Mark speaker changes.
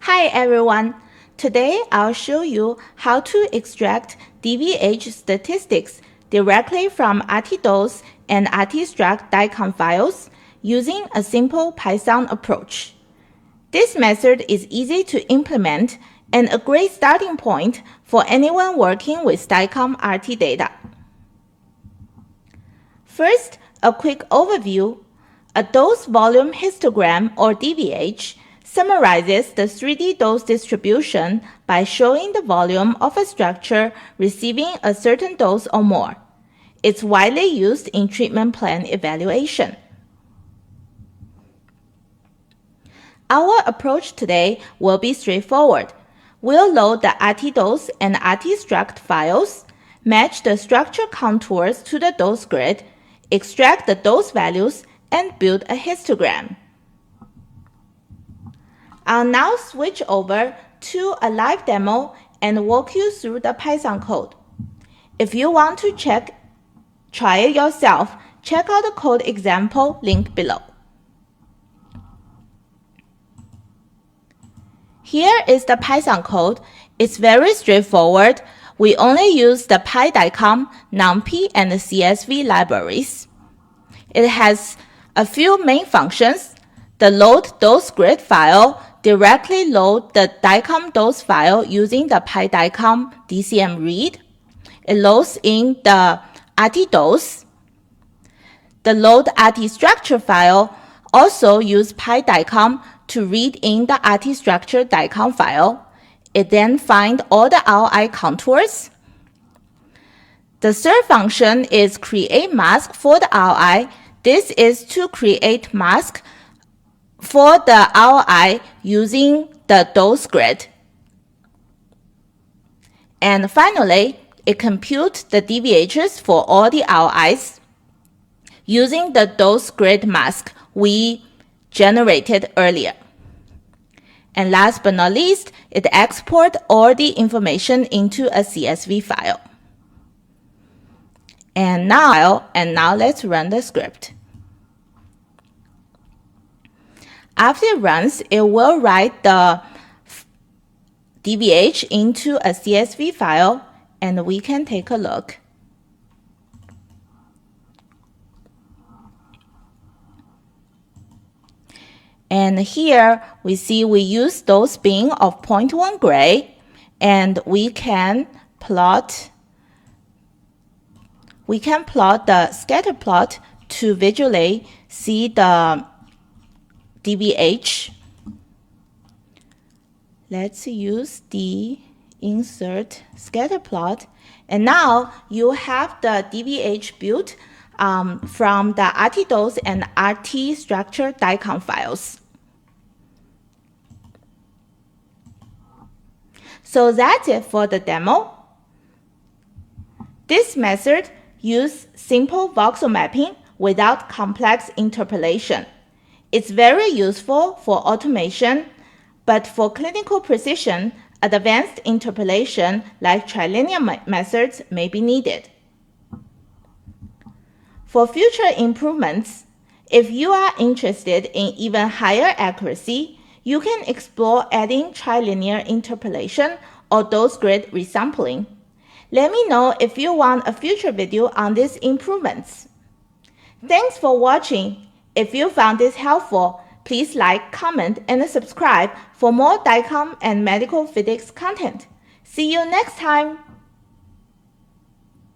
Speaker 1: Hi everyone! Today I'll show you how to extract DVH statistics directly from RTDOSE and RTSTRUCT DICOM files using a simple Python approach. This method is easy to implement and a great starting point for anyone working with DICOM RT data. First, a quick overview. A dose-volume histogram, or DVH, summarizes the 3D dose distribution by showing the volume of a structure receiving a certain dose or more. It's widely used in treatment plan evaluation. Our approach today will be straightforward. We'll load the RTDOSE and RTSTRUCT files, match the structure contours to the dose grid, extract the dose values, and build a histogram. I'll now switch over to a live demo and walk you through the Python code. If you want to try it yourself, check out the code example link below. Here is the Python code. It's very straightforward. We only use the PyDicom, NumPy, and the CSV libraries. It has a few main functions. The load dose grid file directly load the DICOM dose file using the PyDicom DCM read. It loads in the RTDOSE. The load RT structure file also use PyDicom to read in the RT structure DICOM file. It then finds all the ROI contours. The third function is create mask for the ROI. This is to create mask for the ROI using the dose grid. And finally, it computes the DVHs for all the ROIs using the dose grid mask we generated earlier. And last but not least, it exports all the information into a CSV file. And now let's run the script. After it runs, it will write the DVH into a CSV file, and we can take a look. And here we see we use dose bin of 0.1 gray, and we can plot the scatter plot to visually see the DVH. Let's use the insert scatter plot. And now you have the DVH built from the RTDOSE and RTSTRUCT DICOM files. So that's it for the demo. This method uses simple voxel mapping without complex interpolation. It's very useful for automation, but for clinical precision, advanced interpolation like trilinear methods may be needed. For future improvements, if you are interested in even higher accuracy, you can explore adding trilinear interpolation or dose grid resampling. Let me know if you want a future video on these improvements. Thanks for watching. If you found this helpful, please like, comment, and subscribe for more DICOM and medical physics content. See you next time!